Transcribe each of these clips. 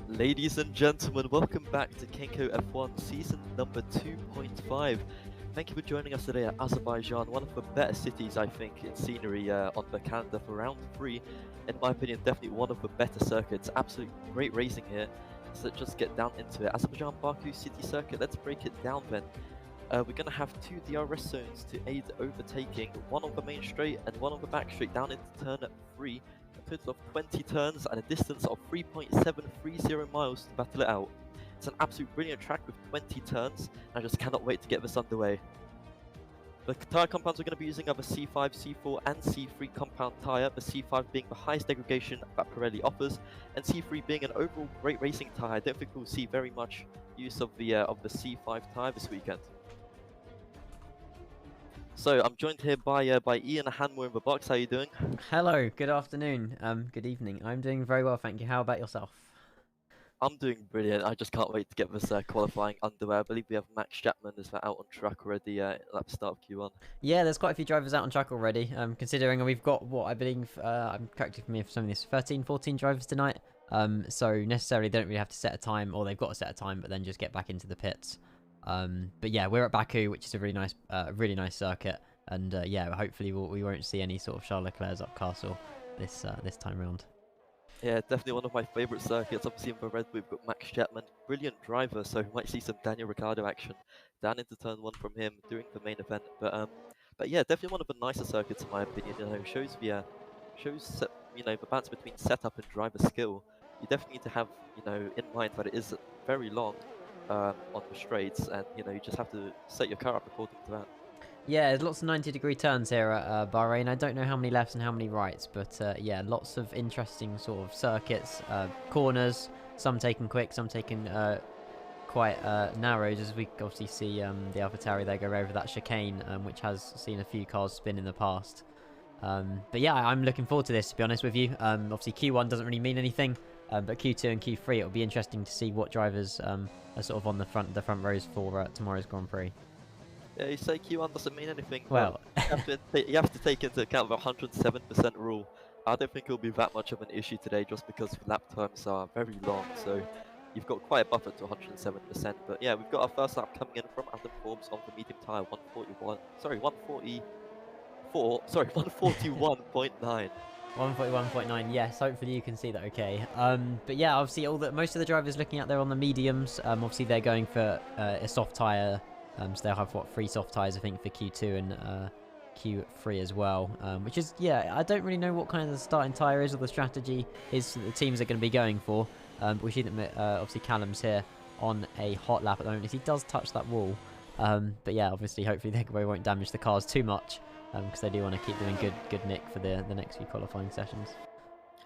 Ladies and gentlemen, welcome back to Kenco F1 season number 2.5. Thank you for joining us today at Azerbaijan, one of the better cities, I think, in scenery on the calendar for round 3. In my opinion, definitely one of the better circuits. Absolutely great racing here. So let's just get down into it. Azerbaijan Baku City Circuit, let's break it down then. We're going to have 2 DRS zones to aid overtaking, one on the main straight and one on the back straight down into turn 3. A total of 20 turns and a distance of 3.730 miles to battle it out. It's an absolute brilliant track with 20 turns, and I just cannot wait to get this underway. The tyre compounds we're going to be using are the C5, C4 and C3 compound tyre, the C5 being the highest degradation that Pirelli offers, and C3 being an overall great racing tyre. I don't think we'll see very much use of the C5 tyre this weekend. So I'm joined here by Ian Hanmore in the box. How you doing? Hello, good afternoon, good evening. I'm doing very well, thank you. How about yourself? I'm doing brilliant. I just can't wait to get this qualifying underway. I believe we have Max Chapman is out on track already at the start of Q1. Yeah, there's quite a few drivers out on track already. Considering we've got what I believe, I'm corrected me if some of this 13, 14 drivers tonight. So necessarily they don't really have to set a time, or they've got to set a time, but then just get back into the pits. But yeah, we're at Baku, which is a really nice circuit, and yeah, hopefully we won't see any sort of Charles Leclerc's up castle this time round. Yeah, definitely one of my favourite circuits. Obviously in the Red Bull, we've got Max Chapman, brilliant driver, so we might see some Daniel Ricciardo action down into turn one from him during the main event. But yeah, definitely one of the nicer circuits in my opinion. Shows the balance between setup and driver skill. You definitely need to have in mind that it is very long on the straights, and you just have to set your car up according to that. Yeah, there's lots of 90-degree turns here at Bahrain. I don't know how many lefts and how many rights, but yeah, lots of interesting sort of circuits, corners, some taken quick, some taken quite narrows, as we obviously see the AlphaTauri there go over that chicane, which has seen a few cars spin in the past. But yeah, I'm looking forward to this, to be honest with you. Obviously, Q1 doesn't really mean anything, but Q2 and Q3, it'll be interesting to see what drivers are sort of on the front rows for tomorrow's Grand Prix. Yeah, you say Q1 doesn't mean anything. Well, Well, you have to take into account the 107% rule. I don't think it'll be that much of an issue today just because lap times are very long. So you've got quite a buffer to 107%. But yeah, we've got our first lap coming in from Adam Forbes on the medium tyre, 141.9. 141.9, yes, hopefully you can see that okay. But yeah, obviously most of the drivers looking out there on the mediums, obviously they're going for a soft tyre, so they'll have, what, 3 soft tyres, I think, for Q2 and Q3 as well, which is, yeah, I don't really know what kind of the starting tyre is or the strategy is the teams are going to be going for, but we see that obviously Callum's here on a hot lap at the moment as he does touch that wall, but yeah, obviously, hopefully they won't damage the cars too much, because they do want to keep doing good nick for the next few qualifying sessions.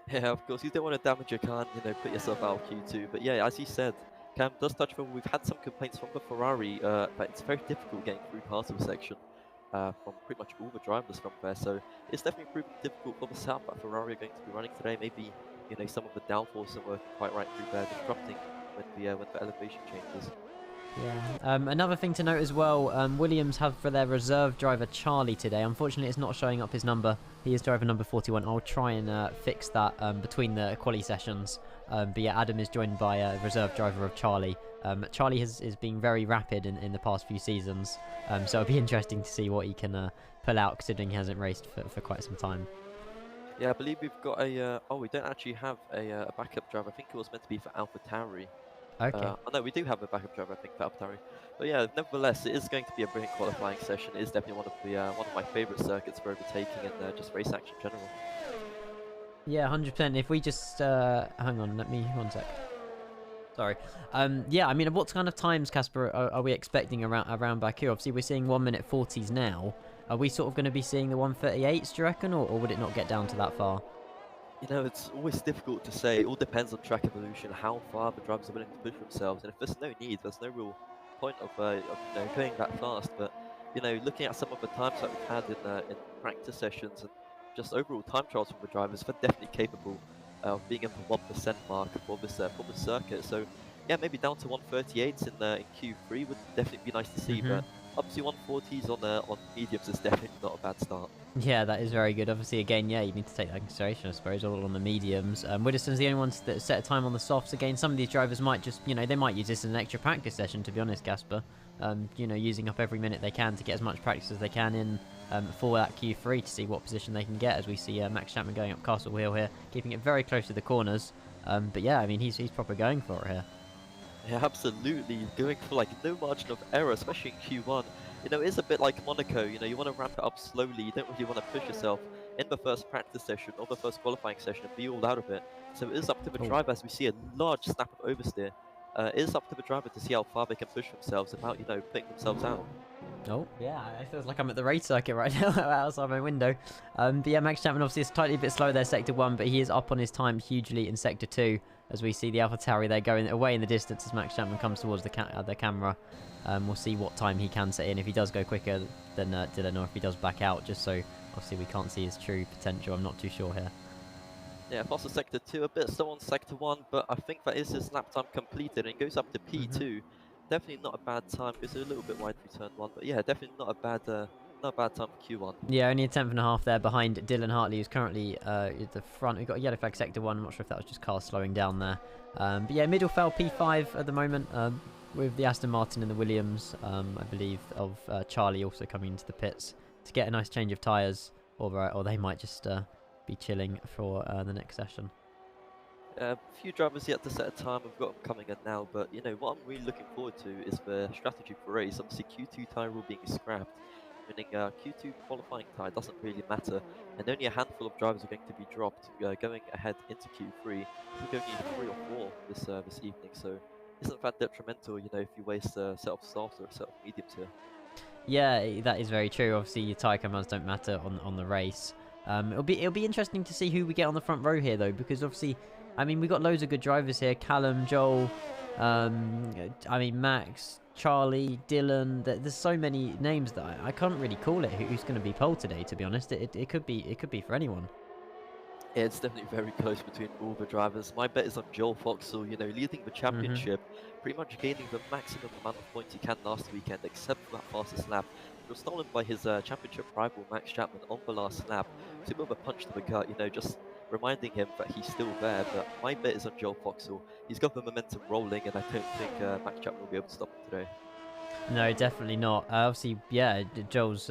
Yeah, of course, you don't want to damage your car and, put yourself out of Q2. But yeah, as you said, Cam does touch on, we've had some complaints from the Ferrari that it's very difficult getting through part of the section from pretty much all the drivers from there. So it's definitely proving difficult for the setup that Ferrari are going to be running today. Maybe, some of the downforce are working quite right through there, disrupting when the elevation changes. Yeah. Another thing to note as well, Williams have for their reserve driver Charlie today. Unfortunately, it's not showing up his number. He is driver number 41. I'll try and fix that between the quali sessions. But yeah, Adam is joined by a reserve driver of Charlie. Charlie is being very rapid in the past few seasons. So it'll be interesting to see what he can pull out, considering he hasn't raced for quite some time. Yeah, I believe we've got we don't actually have a backup driver. I think it was meant to be for AlphaTauri. Okay. Oh no, we do have a backup driver, I think, for AlphaTauri. But yeah, nevertheless, it is going to be a brilliant qualifying session. It is definitely one of my favourite circuits for overtaking and just race action in general. Yeah, 100%. If we just hang on, let me 1 sec. Sorry. Yeah, I mean, what kind of times, Casper, are we expecting around Baku? Obviously, we're seeing 1 minute 40s now. Are we sort of going to be seeing the 1:38s, do you reckon, or would it not get down to that far? It's always difficult to say. It all depends on track evolution, how far the drivers are willing to push themselves, and if there's no need, there's no real point of going that fast. But looking at some of the times that we've had in practice sessions and just overall time trials from the drivers, they're definitely capable of being at the 1% mark for this circuit. So yeah, maybe down to 1:38s in Q3 would definitely be nice to see. Hmm. But up to 1:40s on mediums is definitely not a bad start. Yeah, that is very good. Obviously, again, yeah, you need to take that into consideration, I suppose, all on the mediums. Widdowson's the only ones that set a time on the softs. Again, some of these drivers might just, they might use this as an extra practice session, to be honest, Casper. Using up every minute they can to get as much practice as they can in for that Q3 to see what position they can get, as we see Max Chapman going up Castle Wheel here, keeping it very close to the corners. But yeah, I mean, he's proper going for it here. Yeah, absolutely. Going for like no margin of error, especially in Q1. It is a bit like Monaco. You want to ramp it up slowly. You don't really want to push yourself in the first practice session or the first qualifying session and be all out of it. So it is up to the Oh. driver, as we see a large snap of oversteer. It is up to the driver to see how far they can push themselves without, putting themselves out. Oh, yeah, it feels like I'm at the race circuit right now outside my window. But yeah, Max Chapman obviously is slightly a bit slower there, Sector 1, but he is up on his time hugely in Sector 2, as we see the AlphaTauri there going away in the distance as Max Chapman comes towards the camera. We'll see what time he can set in, if he does go quicker than Dylan, or if he does back out, just so obviously we can't see his true potential. I'm not too sure here. Yeah, Foster Sector 2, a bit slow on Sector 1, but I think that is his lap time completed, and it goes up to P2. Definitely not a bad time, goes a little bit wide through turn 1, but yeah, definitely not a bad time for Q1. Yeah, only a tenth and a half there behind Dylan Hartley, who's currently at the front. We've got a yellow flag Sector 1, I'm not sure if that was just cars slowing down there. But yeah, middle fell P5 at the moment, with the Aston Martin and the Williams, I believe, of Charlie also coming into the pits to get a nice change of tyres, or they might just be chilling for the next session. A few drivers yet to set a time, we've got them coming in now, but you know, what I'm really looking forward to is the strategy for race. Obviously Q2 tyre rule being scrapped, meaning Q2 qualifying tyre doesn't really matter, and only a handful of drivers are going to be dropped going ahead into Q3. I think only 3 or 4 this evening, so isn't that detrimental, you know, if you waste a set of softs or a set of mediums here? Yeah, that is very true. Obviously, your tyre commands don't matter on the race. It'll be interesting to see who we get on the front row here, though, because obviously, I mean, we've got loads of good drivers here. Callum, Joel, I mean, Max, Charlie, Dylan. There's so many names that I can't really call it who's going to be pole today, to be honest. It could be for anyone. Yeah, it's definitely very close between all the drivers. My bet is on Joel Foxall, you know, leading the championship, pretty much gaining the maximum amount of points he can last weekend, except for that fastest lap. It was stolen by his championship rival, Max Chapman, on the last lap. It's a bit of a punch to the gut, you know, just reminding him that he's still there. But my bet is on Joel Foxall. He's got the momentum rolling, and I don't think Max Chapman will be able to stop him today. No, definitely not. Obviously, yeah, Joel's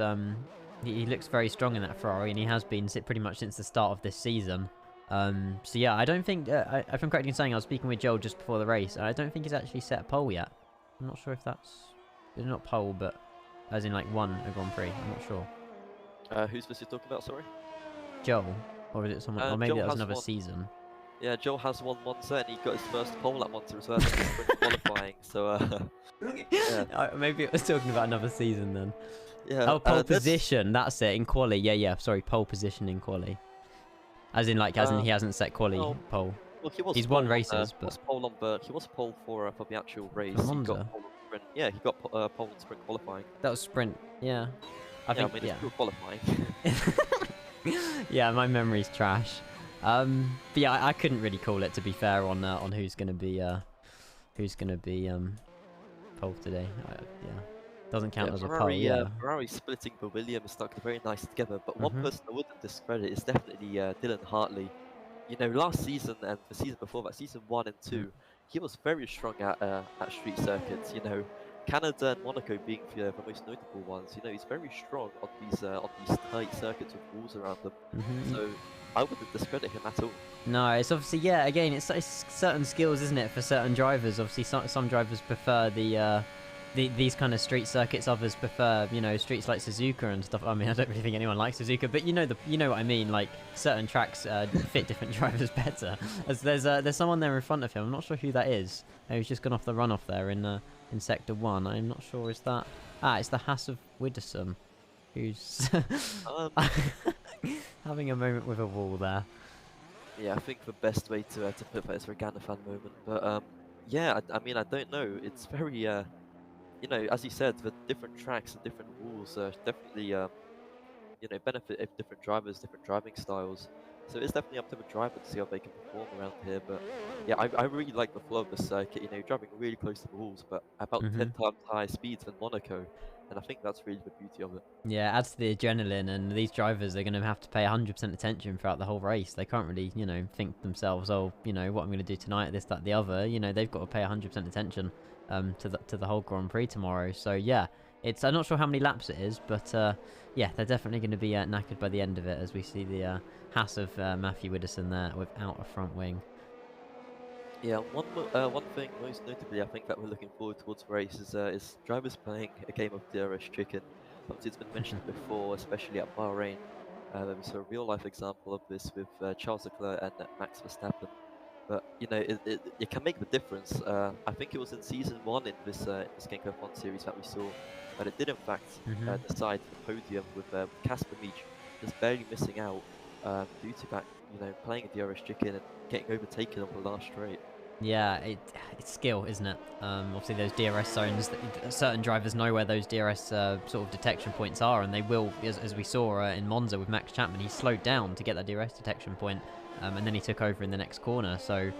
he looks very strong in that Ferrari, and he has been pretty much since the start of this season. So yeah, I don't think, if I'm correct in saying, I was speaking with Joel just before the race, and I don't think he's actually set a pole yet. I'm not sure if that's, it's not pole, but as in like won a Grand Prix. I'm not sure. Who's this you're talking about, sorry? Joel, or is it someone? Or maybe Joel that was has another won. season. Yeah, Joel has won Monza, and he got his first pole at Monza as well in sprint qualifying. So yeah. Maybe it was talking about another season then. Yeah. Oh, pole position. That's it in quali. Yeah. Sorry, pole position in quali. As in, like, he hasn't set quali pole. Well, He's won races, but he was pole for the actual race. For He Monza? got pole in sprint. Yeah, he got pole in sprint qualifying. That was sprint. Yeah. I Yeah, think. I mean, Yeah. it's still qualifying. Yeah, my memory's trash. But yeah, I couldn't really call it, to be fair, on who's gonna be pole today. Yeah, doesn't count as a pole. Yeah. Ferrari splitting the Williams stuck very nice together. But one Mhm. person I wouldn't discredit is definitely Dylan Hartley. You know, last season and the season before that, season 1 and 2, he was very strong at street circuits. You know, Canada and Monaco being the most notable ones. You know, he's very strong on these tight circuits with walls around them. So I wouldn't discredit him at all. No, it's obviously, yeah. Again, it's certain skills, isn't it, for certain drivers? Obviously, some drivers prefer these kind of street circuits. Others prefer, you know, streets like Suzuka and stuff. I mean, I don't really think anyone likes Suzuka, but you know what I mean. Like, certain tracks fit different drivers better. As there's someone there in front of him. I'm not sure who that is. Who's just gone off the runoff there in Sector 1. I'm not sure. Is that? It's the Haas of Widdowson, who's having a moment with a wall there. Yeah, I think the best way to put that is a Ganafan moment. But yeah, I mean, I don't know. It's very you know, as you said, the different tracks and different rules definitely you know, benefit if different drivers, different driving styles. So it's definitely up to the driver to see how they can perform around here. But yeah, I really like the flow of the circuit. You know, driving really close to the walls, but about 10 times higher speeds than Monaco, and I think that's really the beauty of it. Yeah, adds to the adrenaline, and these drivers are going to have to pay 100% attention throughout the whole race. They can't really, you know, think to themselves, oh, you know, what I'm going to do tonight, this, that, the other. You know, they've got to pay 100% attention to the whole Grand Prix tomorrow. So yeah, I'm not sure how many laps it is, but yeah, they're definitely going to be knackered by the end of it, as we see the Haas of Matthew Widdowson there without a front wing. Yeah, one thing most notably I think that we're looking forward towards the race is drivers playing a game of DRS chicken. Obviously, it's been mentioned before, especially at Bahrain. There was a real life example of this with Charles Leclerc and Max Verstappen. But you know, it can make the difference. I think it was in season 1 in this Kenco F1 series that we saw that it did in fact decide the podium with Casper Meach just barely missing out due to that, you know, playing a DRS chicken and getting overtaken on the last straight. Yeah, it's skill, isn't it? Obviously, those DRS zones, certain drivers know where those DRS sort of detection points are, and they will, as we saw in Monza with Max Chapman, he slowed down to get that DRS detection point, and then he took over in the next corner. So,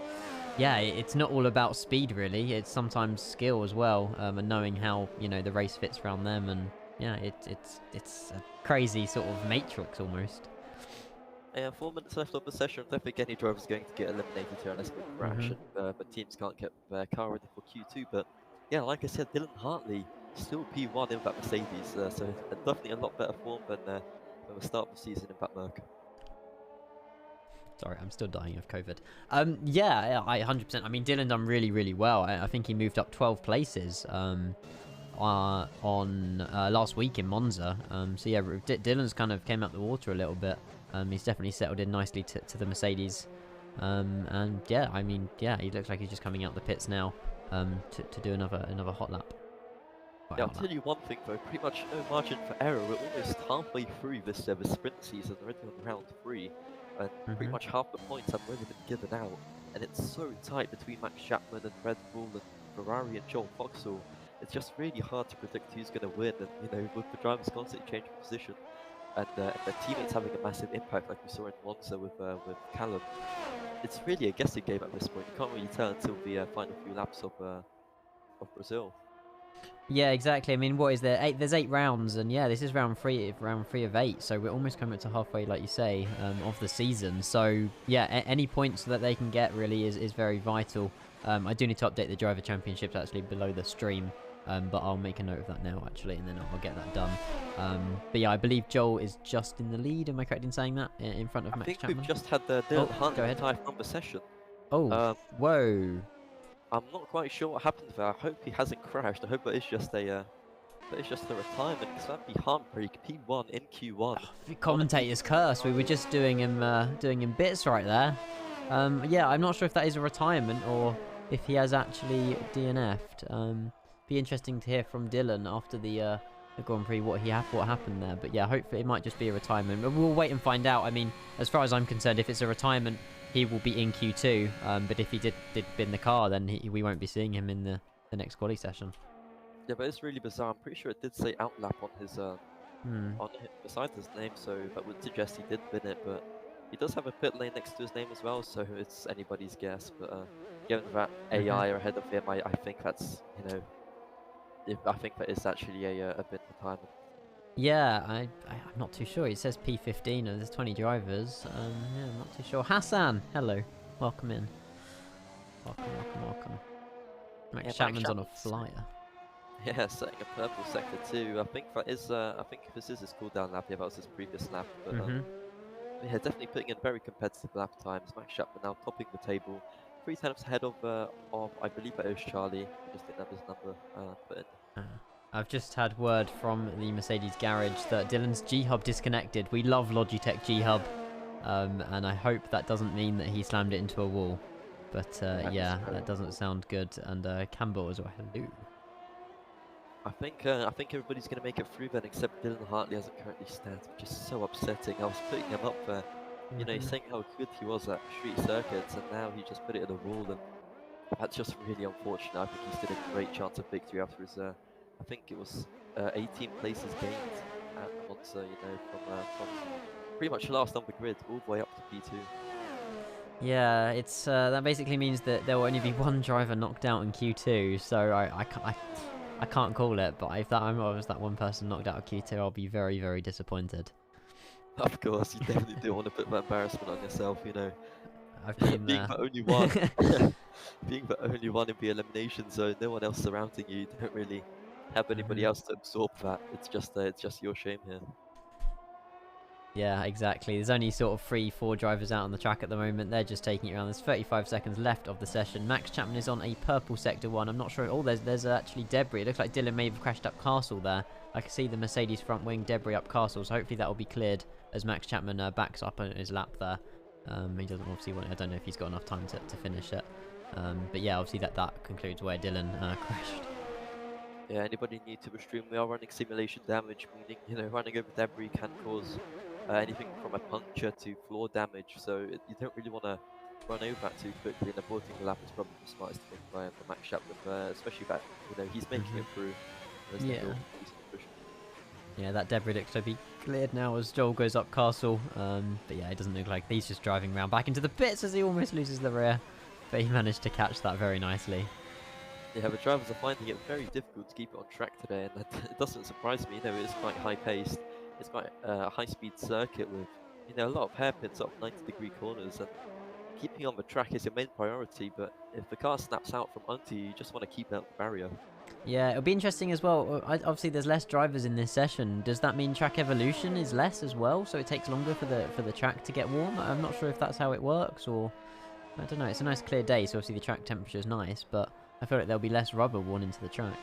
yeah, it's not all about speed, really. It's sometimes skill as well, and knowing how, you know, the race fits around them, and yeah, it's a crazy sort of matrix almost. 4 minutes left of the session. I don't think any driver is going to get eliminated here unless we crash, and the teams can't get their car ready for Q2. But yeah, like I said, Dylan Hartley still P1 in that Mercedes, so definitely a lot better form than the start of the season in that Merc. Sorry, I'm still dying of COVID. Yeah, I 100%. I mean, Dylan done really, really well. I think he moved up 12 places on last week in Monza. So yeah, Dylan's kind of came out the water a little bit. He's definitely settled in nicely to the Mercedes. And yeah, I mean, yeah, he looks like he's just coming out the pits now to do another hot lap. Yeah, I'll tell you one thing though, pretty much no margin for error. We're almost halfway through this sprint season, already on round 3, and pretty much half the points have already been given out. And it's so tight between Max Chapman and Red Bull and Ferrari and Joel Foxhall. It's just really hard to predict who's going to win, and you know, with the drivers constantly changing position, and their teammates having a massive impact, like we saw in Monza with Callum. It's really a guessing game at this point. You can't really tell until the final few laps of Brazil. Yeah, exactly. I mean, what is there? There's 8 rounds, and yeah, this is round 3 of 8. So we're almost coming to halfway, like you say, of the season. So yeah, any points that they can get really is very vital. I do need to update the driver championships actually below the stream. But I'll make a note of that now, actually, and then I'll get that done. But yeah, I believe Joel is just in the lead. Am I correct in saying that? In front of Max Chapman? I think we've just had the Dylan Hunt type number session. Oh, whoa. I'm not quite sure what happened there. I hope he hasn't crashed. I hope that is just a retirement, because that'd be heartbreak. P1 in Q1. Oh, commentator's curse. We were just doing him bits right there. Yeah, I'm not sure if that is a retirement or if he has actually DNF'd. Be interesting to hear from Dylan after the Grand Prix what happened there. But yeah, hopefully it might just be a retirement. But we'll wait and find out. I mean, as far as I'm concerned, if it's a retirement, he will be in Q2. But if he did bin the car, then we won't be seeing him in the next quali session. Yeah, but it's really bizarre. I'm pretty sure it did say outlap on his besides his name, so that would suggest he did bin it. But he does have a pit lane next to his name as well, so it's anybody's guess. But given that AI are ahead of him, I think that's, you know, I think that is actually a bin retirement. Yeah, I'm not too sure. It says P15 and there's 20 drivers. Yeah, I'm not too sure. Hassan, hello. Welcome in. Welcome. Max Chapman's on a flyer. Yeah, setting a purple sector too. I think that is, I think this is his cooldown lap. Yeah, that was his previous lap. But yeah, definitely putting in very competitive lap times. Max Chapman now topping the table. 3 tenths ahead of I believe that is Charlie. I just didn't have his number put in. I've just had word from the Mercedes garage that Dylan's G-Hub disconnected. We love Logitech G-Hub, and I hope that doesn't mean that he slammed it into a wall. But yeah, that doesn't sound good. And Campbell as well. Hello. I think everybody's going to make it through then, except Dylan Hartley hasn't currently started, which is so upsetting. I was putting him up there, you know, saying how good he was at street circuits, and now he just put it in the wall, and that's just really unfortunate. I think he stood a great chance of victory after his, I think it was 18 places gained at Monza, you know, from pretty much last on the grid all the way up to P2. Yeah, it's that basically means that there will only be one driver knocked out in Q2, so I can't call it, but if I was that one person knocked out of Q2, I'll be very, very disappointed. Of course, you definitely do want to put that embarrassment on yourself, you know. I've been being the only one, being the only one in the elimination zone, no one else surrounding you. You don't really have anybody else to absorb that. It's just your shame here. Yeah, exactly. There's only sort of 3-4 drivers out on the track at the moment. They're just taking it around. There's 35 seconds left of the session. Max Chapman is on a purple sector 1. I'm not sure. Oh, there's actually debris. It looks like Dylan may have crashed up Castle there. I can see the Mercedes front wing debris up Castle, so hopefully that will be cleared as Max Chapman backs up on his lap there. He doesn't obviously want. I don't know if he's got enough time to finish it. But yeah, obviously that concludes where Dylan crashed. Yeah, anybody new to the stream, we are running simulation damage, meaning, running over debris can cause anything from a puncture to floor damage, so you don't really want to run over that too quickly, and aborting the lap is probably the smartest thing by Max Chapman, especially that, he's making it through. There's no Yeah. real reason to push him. Yeah, that debris looks to be cleared now as Joel goes up castle. But yeah, it doesn't look like he's just driving around back into the pits as he almost loses the rear. But he managed to catch that very nicely. Yeah, the drivers are finding it very difficult to keep it on track today, and it doesn't surprise me. It is quite high-paced. It's quite a high-speed circuit with, a lot of hairpins up 90-degree corners, and keeping on the track is your main priority. But if the car snaps out from under you, you just want to keep out the barrier. Yeah, it'll be interesting as well. Obviously, there's less drivers in this session. Does that mean track evolution is less as well? So it takes longer for the track to get warm? I'm not sure if that's how it works, or I don't know. It's a nice clear day, so obviously the track temperature is nice, but I feel like there'll be less rubber worn into the track.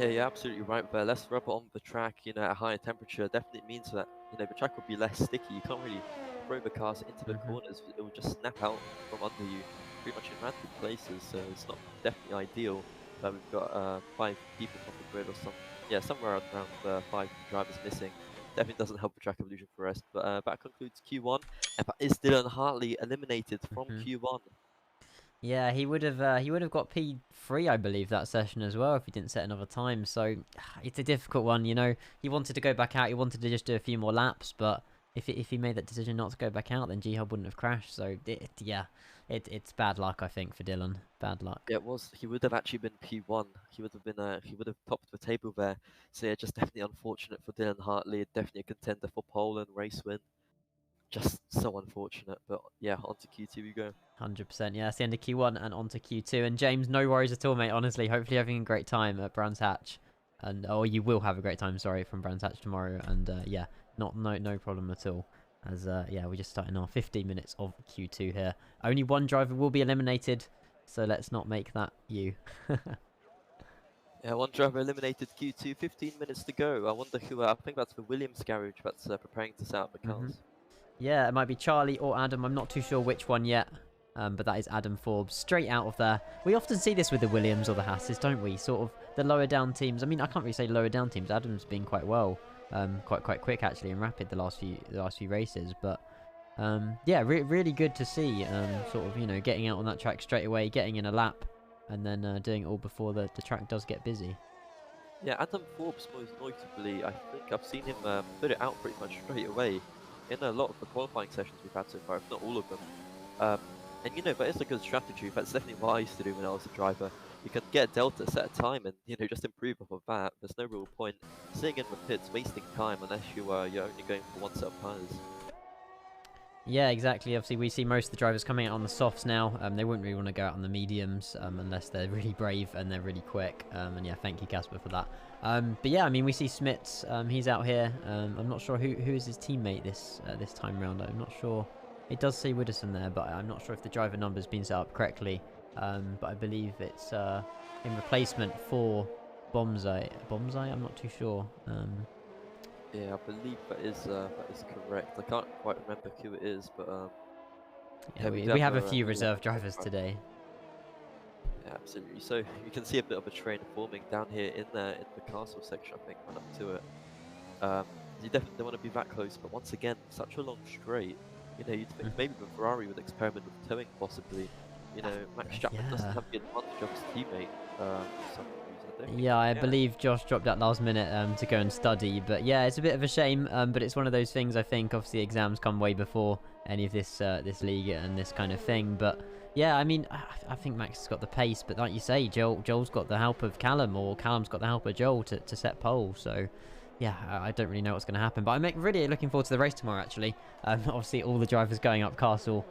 Yeah, you're absolutely right there. Less rubber on the track, at a higher temperature definitely means that, the track will be less sticky. You can't really throw the cars into the corners. It will just snap out from under you pretty much in random places, so it's not definitely ideal. But we've got 5 people from the grid or somewhere around 5 drivers missing. Definitely doesn't help the track evolution for us. But that concludes Q1. And that is Dylan Hartley eliminated from Q1. Yeah, he would have got P3, I believe, that session as well if he didn't set another time. So it's a difficult one, He wanted to go back out. He wanted to just do a few more laps, but if he made that decision not to go back out, then G-Hub wouldn't have crashed. So it's bad luck, I think, for Dylan. Bad luck. Yeah, it was. He would have actually been P1. He would have been. He would have topped the table there. So yeah, just definitely unfortunate for Dylan Hartley. Definitely a contender for pole and race win. Just so unfortunate. But yeah, on to Q2 we go. 100%. Yeah, that's the end of Q1 and on to Q2. And James, no worries at all, mate. Honestly, hopefully you're having a great time at Brands Hatch, you will have a great time. Sorry, from Brands Hatch tomorrow. And yeah, no problem at all. As yeah, we're just starting our 15 minutes of Q2 here. Only one driver will be eliminated, so let's not make that you. Yeah, one driver eliminated Q2. 15 minutes to go. I wonder who. I think that's the Williams garage that's preparing to set up the cars. Yeah, it might be Charlie or Adam. I'm not too sure which one yet. But that is Adam Forbes, straight out of there. We often see this with the Williams or the Hasses, don't we? Sort of the lower down teams. I mean, I can't really say lower down teams. Adam's been quite well, quite quick actually and rapid the last few races. But yeah, really good to see. Sort of getting out on that track straight away, getting in a lap, and then doing it all before the track does get busy. Yeah, Adam Forbes most notably, I think I've seen him put it out pretty much straight away in a lot of the qualifying sessions we've had so far, if not all of them. And that is a good strategy. That's definitely what I used to do when I was a driver. You can get a delta, set a time, and just improve off of that. There's no real point sitting in the pits, wasting time unless you're only going for one set of tires. Yeah, exactly. Obviously, we see most of the drivers coming out on the softs now. They wouldn't really want to go out on the mediums unless they're really brave and they're really quick. And yeah, thank you, Casper, for that. But yeah, I mean, we see Smits. He's out here. I'm not sure who is his teammate this time round. I'm not sure. It does say Widdowson there, but I'm not sure if the driver number's been set up correctly. But I believe it's in replacement for Bomzai. Bomzai? I'm not too sure. Yeah, I believe that is correct. I can't quite remember who it is, but yeah, we have a few reserve drivers today. Yeah, absolutely. So you can see a bit of a train forming down here in the castle section. I think run up to it. You definitely don't want to be that close, but once again, such a long straight. You'd think maybe the Ferrari would experiment with towing, possibly. Max Chapman doesn't have the advantage of his teammate for some reason. Yeah, I believe Josh dropped out last minute to go and study. But yeah, it's a bit of a shame. But it's one of those things. I think obviously exams come way before any of this this league and this kind of thing. But yeah, I mean, I think Max has got the pace. But like you say, Joel's got the help of Callum, or Callum's got the help of Joel to set pole. So yeah, I don't really know what's going to happen. But I'm really looking forward to the race tomorrow, actually. Obviously, all the drivers going up Castle.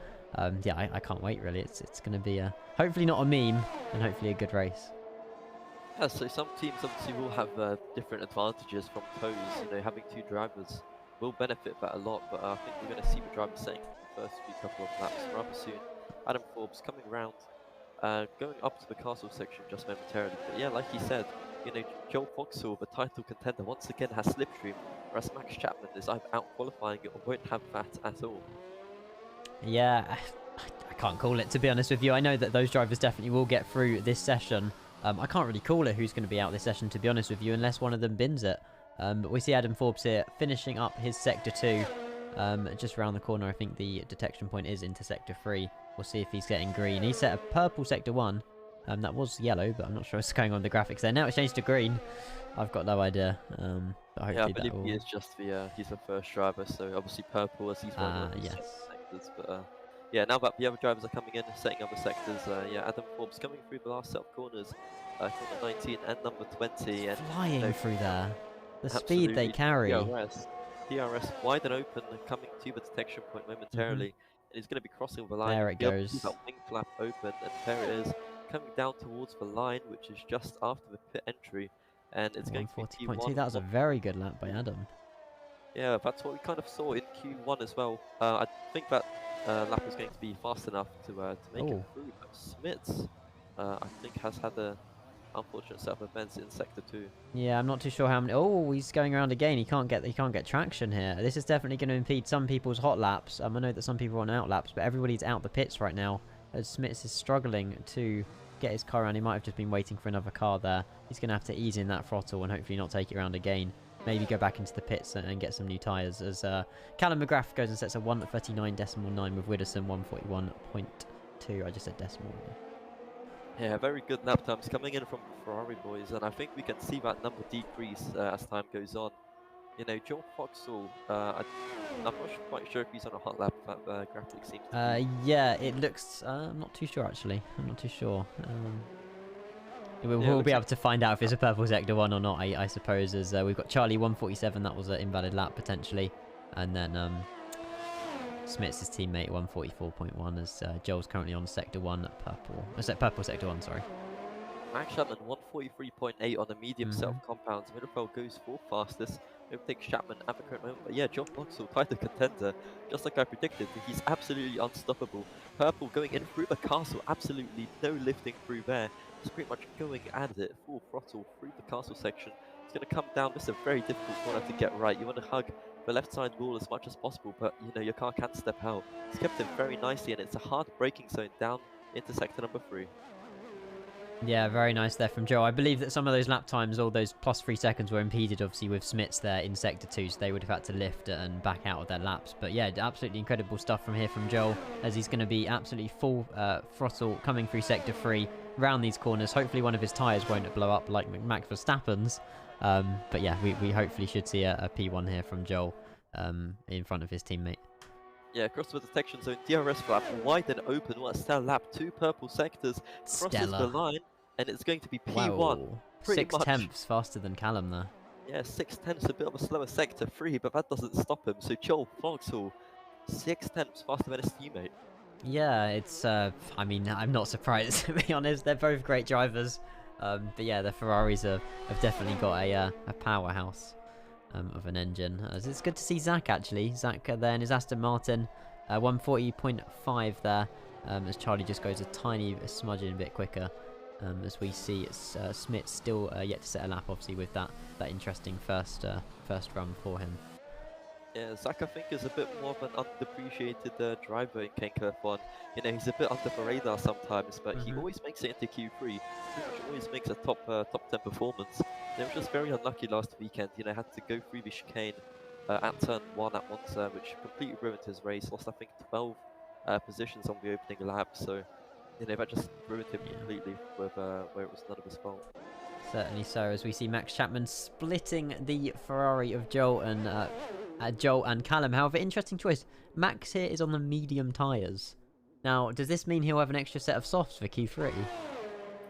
Yeah, I can't wait, really. It's going to be hopefully not a meme, and hopefully a good race. Yeah, so some teams obviously will have different advantages from tows. Having 2 drivers will benefit that a lot, but I think we're going to see the drivers setting the first few couple of laps rather soon. Adam Forbes coming around, going up to the castle section just momentarily. But yeah, like he said, Joel Foxhall, the title contender, once again has slipstream, whereas Max Chapman is either out qualifying it or won't have that at all. Yeah, I can't call it, to be honest with you. I know that those drivers definitely will get through this session. I can't really call it who's going to be out this session, to be honest with you, unless one of them bins it. But we see Adam Forbes here finishing up his Sector 2. Just around the corner, I think the detection point is into Sector 3. We'll see if he's getting green. He set a purple Sector 1. That was yellow, but I'm not sure what's going on with the graphics there. Now it's changed to green. I've got no idea. But Yeah, I hopefully believe that will... he is just he's the first driver, so obviously purple as he's one of the yes. sectors. But yeah, now that the other drivers are coming in, setting up the sectors, yeah, Adam Forbes coming through the last set of corners, corner 19 and number 20, and Flying through there. The speed they absolutely carry. DRS wide and open and coming to the detection point momentarily, and he's going to be crossing the line. There it Be able to keep goes. that wing flap open, and there it is, coming down towards the line, which is just after the pit entry, and it's going to be 140.2. That was a very good lap by Adam. Yeah, that's what we kind of saw in Q1 as well. I think that lap is going to be fast enough to make it through. But Smits, I think, has had a unfortunate set of events in Sector 2. Yeah, I'm not too sure how many... Oh, he's going around again. He can't get traction here. This is definitely going to impede some people's hot laps. I know that some people are on out laps, but everybody's out the pits right now, as Smits is struggling to get his car around. He might have just been waiting for another car there. He's going to have to ease in that throttle and hopefully not take it around again. Maybe go back into the pits and get some new tyres, as Callum McGrath goes and sets a 1:39.9 with Widdowson 1:41.2. I just said decimal. Yeah, very good lap times coming in from the Ferrari boys, and I think we can see that number decrease as time goes on. You know, Joel Foxall, I'm not quite sure if he's on a hot lap, that graphic seems to be. Yeah, it looks... I'm not too sure, actually. I'm not too sure. We'll be able to find out if it's a purple sector 1 or not, I suppose, as we've got Charlie 147, that was an invalid lap, potentially. And then Smits' teammate 144.1, as Joel's currently on sector 1 purple. Purple sector 1, sorry. Max Chapman 143.8 on the medium set of compounds. Middelfeld goes for fastest. Overtakes Chapman at the current moment. But yeah, John Boxall, title contender. Just like I predicted, he's absolutely unstoppable. Purple going in through the castle, absolutely no lifting through there. He's pretty much going at it, full throttle through the castle section. It's going to come down. This is a very difficult corner to get right. You want to hug the left side wall as much as possible, but you know your car can't step out. It's kept it very nicely, and it's a hard braking zone down into sector number 3. Yeah, very nice there from Joe. I believe that some of those lap times, all those plus 3 seconds, were impeded, obviously, with Smits there in Sector 2, so they would have had to lift and back out of their laps. But yeah, absolutely incredible stuff from here from Joel, as he's going to be absolutely full throttle coming through Sector 3, round these corners. Hopefully one of his tyres won't blow up like Max Verstappen's. But yeah, we hopefully should see a P1 here from Joel in front of his teammate. Yeah, across the detection zone, DRS flap wide and open. What a stellar lap. 2 purple sectors, crosses the line, and it's going to be P1. Wow. 6/10 faster than Callum there. Yeah, 6/10, a bit of a slower sector 3, but that doesn't stop him. So Joel Foxall, 6/10 faster than his teammate. Yeah, it's, I mean, I'm not surprised, to be honest. They're both great drivers. But yeah, the Ferraris have definitely got a powerhouse of an engine. It's good to see Zach, actually. Zach there in his Aston Martin, 140.5 there, as Charlie just goes a tiny smudging a bit quicker. As we see, it's Smith still yet to set a lap, obviously, with that interesting first run for him. Yeah, Zach, I think, is a bit more of an underappreciated driver in Kenco F1. You know, he's a bit under the radar sometimes, but he always makes it into Q3. Pretty much always makes a top 10 performance. And it was just very unlucky last weekend. You know, had to go through the chicane at turn 1 at once, which completely ruined his race. Lost, I think, 12 positions on the opening lap. So, you know, that just ruined him completely with where it was none of his fault. Certainly so, as we see Max Chapman splitting the Ferrari of Joel and Callum. However, interesting choice. Max here is on the medium tyres. Now, does this mean he'll have an extra set of softs for Q3?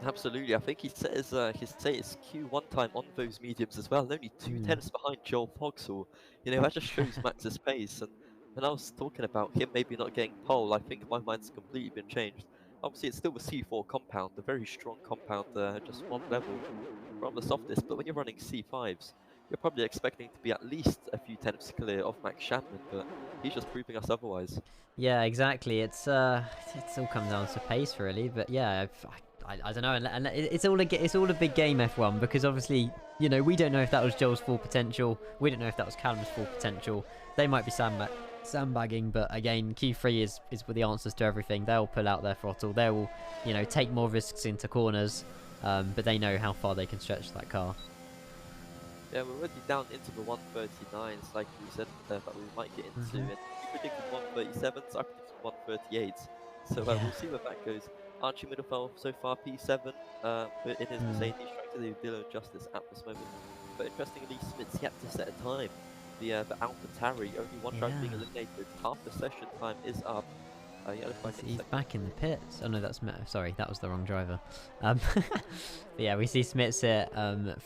Absolutely. I think he set his Q1 time on those mediums as well, and only 2/10 behind Joel Foxall. You know, that just shows Max's pace. And when I was talking about him maybe not getting pole, I think my mind's completely been changed. Obviously, it's still the C4 compound, a very strong compound, just one level from the softest. But when you're running C5s, you're probably expecting to be at least a few tenths clear of Max Chapman, but he's just proving us otherwise. Yeah, exactly. It's all comes down to pace, really. But yeah, I don't know. And it's all a big game, F1, because obviously, you know, we don't know if that was Joel's full potential. We don't know if that was Callum's full potential. They might be sandbagging, but again, Q3 is with the answers to everything. They'll pull out their throttle. They will, you know, take more risks into corners, but they know how far they can stretch that car. Yeah, we're already down into the 139s, like we said, that we might get into. And you predicted 137s, I predicted 138s. So Yeah. we'll see where that goes. Archie Middlefeld so far P7, but in his Mercedes, trying to do Dylan justice at this moment. But interestingly, Smith's yet to set a time. The AlphaTauri, only one driver being eliminated. Half the session time is up. He's back in the pits. Oh no, that's sorry, that was the wrong driver. But yeah, we see Smits here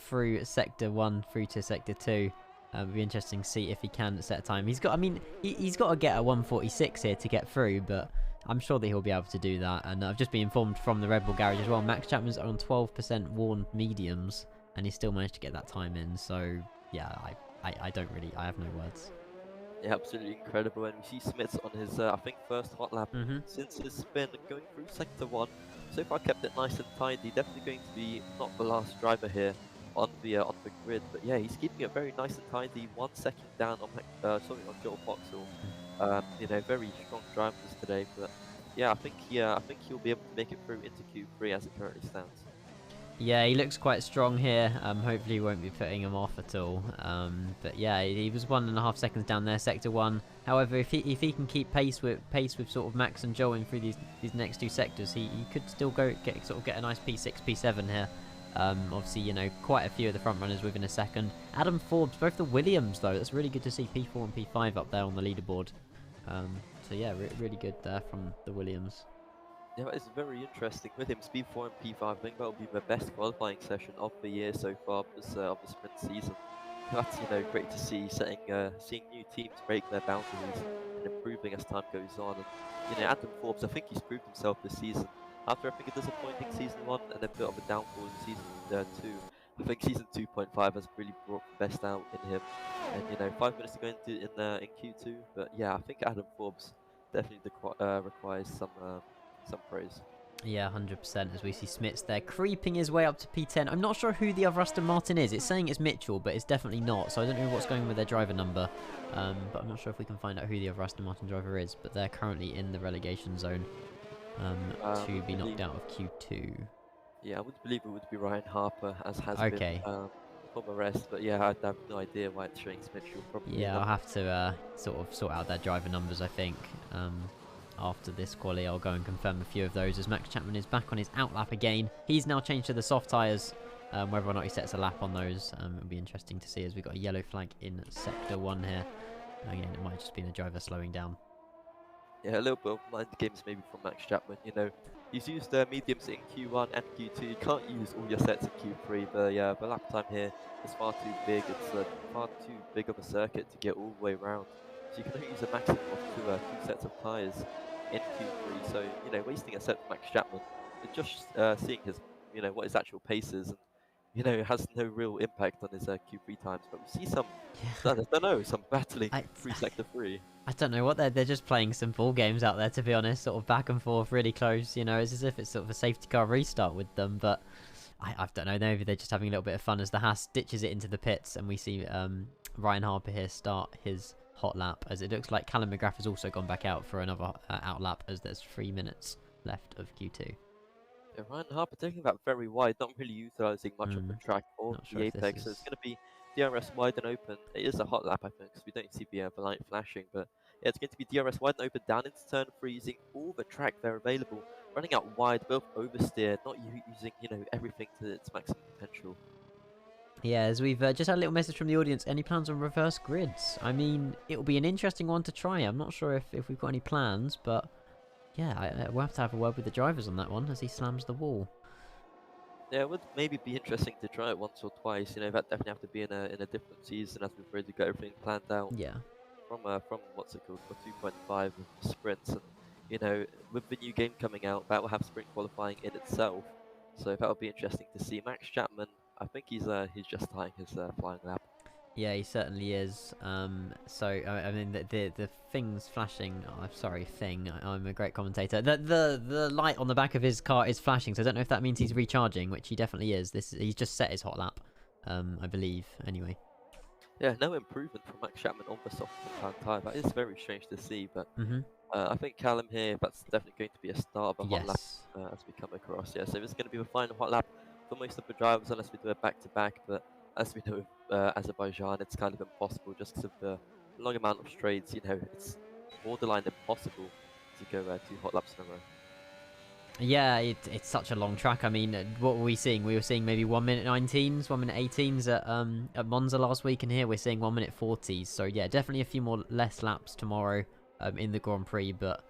through sector 1 through to sector 2. It'll be interesting to see if he can set a time. He's got, I mean, he's got to get a 146 here to get through, but I'm sure that he'll be able to do that. And I've just been informed from the Red Bull garage as well. Max Chapman's on 12% worn mediums, and he still managed to get that time in. So yeah, I don't really, I have no words. Yeah, absolutely incredible. And we see Smits on his, I think, first hot lap since his spin, going through sector 1. So far kept it nice and tidy. Definitely going to be not the last driver here on the grid. But yeah, he's keeping it very nice and tidy. 1 second down on on Joel Foxhall. You know, very strong drivers today. But yeah, I think he'll be able to make it through into Q3 as it currently stands. Yeah, he looks quite strong here. Hopefully he won't be putting him off at all. But yeah, he was 1.5 seconds down there, sector 1. However, if he can keep pace with sort of Max and Joel in through these next 2 sectors, he could still get a nice P6, P7 here. Obviously, you know, quite a few of the front runners within a second. Adam Forbes, both the Williams though. That's really good to see P4 and P5 up there on the leaderboard. So yeah, really good there from the Williams. Yeah, that is very interesting. With him, Speed 4 and P5, I think that will be the best qualifying session of the year so far of the sprint season. That's, you know, great to see, seeing new teams break their boundaries and improving as time goes on. And, you know, Adam Forbes, I think he's proved himself this season. After, I think, a disappointing season 1 and a bit of a downfall in season 2, I think season 2.5 has really brought the best out in him. And, you know, 5 minutes to go into in Q2, but yeah, I think Adam Forbes definitely requires some praise. Yeah, 100%, as we see Smits there creeping his way up to P10. I'm not sure who the other Aston Martin is. It's saying it's Mitchell, but it's definitely not. So I don't know what's going on with their driver number. But I'm not sure if we can find out who the other Aston Martin driver is. But they're currently in the relegation zone to be knocked out of Q2. Yeah, I would believe it would be Ryan Harper, as has been from the rest. But yeah, I have no idea why it's showing Mitchell. Probably I'll have to sort of sort out their driver numbers, I think. After this quali, I'll go and confirm a few of those as Max Chapman is back on his outlap again. He's now changed to the soft tyres. Whether or not he sets a lap on those, it'll be interesting to see as we've got a yellow flag in sector 1 here. Again, it might just be the driver slowing down. Yeah, a little bit of mind games maybe from Max Chapman. You know, he's used mediums in Q1 and Q2. You can't use all your sets in Q3. The lap time here is far too big. It's far too big of a circuit to get all the way around. So you can only use a maximum of two sets of tyres in Q3, so you know, wasting a set for Max Chapman, just seeing his, you know, what his actual pace is, and you know, it has no real impact on his Q3 times. But we see some, I don't know, some battling through sector 3. I don't know what they're just playing some ball games out there, to be honest, sort of back and forth, really close. You know, it's as if it's sort of a safety car restart with them, but I don't know. Maybe they're just having a little bit of fun as the Haas ditches it into the pits, and we see Ryan Harper here start his hot lap, as it looks like Callum McGrath has also gone back out for another out lap, as there's 3 minutes left of Q2. Yeah, Ryan Harper taking that very wide, not really utilising much of the track or the apex, so it's going to be DRS wide and open. It is a hot lap, I think, because we don't see the light flashing, but yeah, it's going to be DRS wide and open down into turn 3, using all the track there available, running out wide, both oversteer, not using, you know, everything to its maximum potential. Yeah, as we've just had a little message from the audience, any plans on reverse grids? I mean, it'll be an interesting one to try. I'm not sure if we've got any plans, but yeah, we'll have to have a word with the drivers on that one as he slams the wall. Yeah, it would maybe be interesting to try it once or twice. You know, that definitely have to be in a different season, as we've already got everything planned out. Yeah. From what's it called, for 2.5 sprints, and you know, with the new game coming out, that will have sprint qualifying in itself. So that'll be interesting to see. Max Chapman, I think he's just tying his flying lap. Yeah, he certainly is. So I mean, the thing's flashing. Oh, I'm sorry, I'm a great commentator. The light on the back of his car is flashing. So I don't know if that means he's recharging, which he definitely is. He's just set his hot lap, I believe. Anyway. Yeah, no improvement from Max Chapman on the soft compound tyre. That is very strange to see, but Hmm. I think Callum here, that's definitely going to be a start of a hot lap Yes. as we come across. Yeah, so it's going to be the final hot lap for most of the drivers unless we do a back-to-back, but as we know with Azerbaijan, it's kind of impossible just because of the long amount of straights. You know, it's borderline impossible to go 2 hot laps in a row. Yeah, it's such a long track. I mean, what were we seeing? We were seeing maybe 1 minute 19s, 1 minute 18s at Monza last week, and here we're seeing 1 minute 40s. So yeah, definitely a few more less laps tomorrow in the Grand Prix. But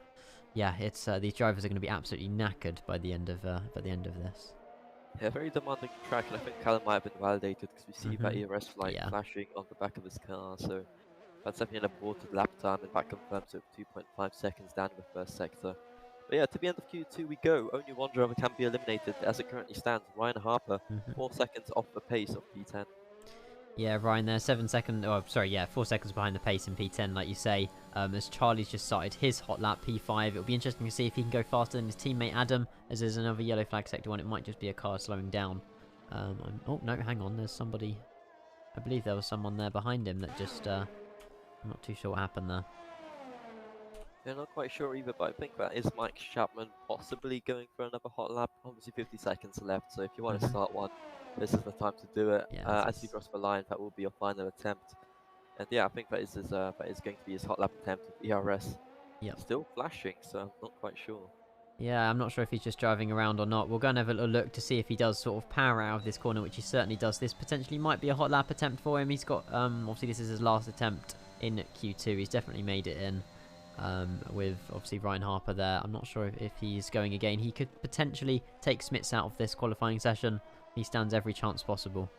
yeah, it's these drivers are going to be absolutely knackered by the end of this. Yeah, very demanding track, and I think Callum might have been validated because we see that Hmm. ERS light Yeah. flashing on the back of his car, so that's definitely an aborted lap time, and that confirms it with 2.5 seconds down in the first sector. But yeah, to the end of Q2 we go. Only one driver can be eliminated as it currently stands. Ryan Harper, Hmm. 4 seconds off the pace of P10. Yeah, Ryan there, 7 seconds. Oh, sorry, yeah, 4 seconds behind the pace in P10, like you say. As Charlie's just started his hot lap P5, it'll be interesting to see if he can go faster than his teammate Adam. As there's another yellow flag sector one, it might just be a car slowing down. Oh no, hang on, there's somebody. I believe there was someone there behind him that just. I'm not too sure what happened there. Yeah, not quite sure either, but I think that is Mike Chapman possibly going for another hot lap. Obviously 50 seconds left, so if you want to Hmm. start one, this is the time to do it. Yeah, it As you is. cross the line, that will be your final attempt. And yeah, I think that is going to be his hot lap attempt with ERS. Yep. Still flashing, so I'm not quite sure. Yeah, I'm not sure if he's just driving around or not. We'll go and have a little look to see if he does sort of power out of this corner, which he certainly does. This potentially might be a hot lap attempt for him. He's got, obviously this is his last attempt in Q2. He's definitely made it in, with obviously Ryan Harper there. I'm not sure if he's going again. He could potentially take Smits out of this qualifying session. He stands every chance possible.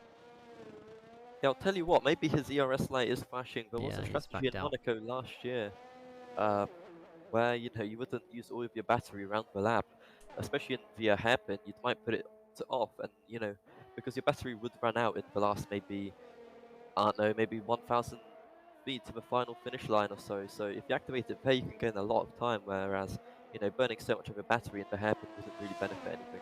Yeah, I'll tell you what, maybe his ERS light is flashing. There was Yeah, a he's strategy in backed out. Monaco last year, um, where you wouldn't use all of your battery around the lap, especially in the hairpin. You might put it to off, and because your battery would run out in the last maybe I don't know, maybe 1,000 feet to the final finish line or so. So if you activate it there, you can gain a lot of time, whereas burning so much of your battery in the hairpin wouldn't really benefit anything.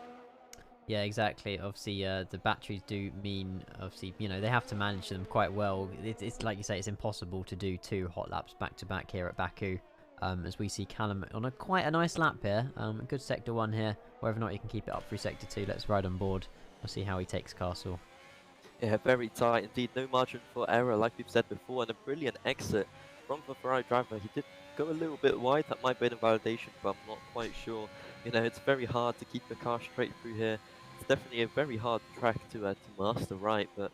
Yeah, exactly. Obviously, the batteries do mean, obviously, they have to manage them quite well. It's like you say, it's impossible to do 2 hot laps back to back here at Baku. As we see Callum on quite a nice lap here. A good sector 1 here. Whether or not he can keep it up through sector 2, let's ride on board. We'll see how he takes Castle. Yeah, very tight indeed. No margin for error, like we've said before, and a brilliant exit from the Ferrari driver. He did go a little bit wide. That might be an invalidation, but I'm not quite sure. It's very hard to keep the car straight through here. It's definitely a very hard track to master right, but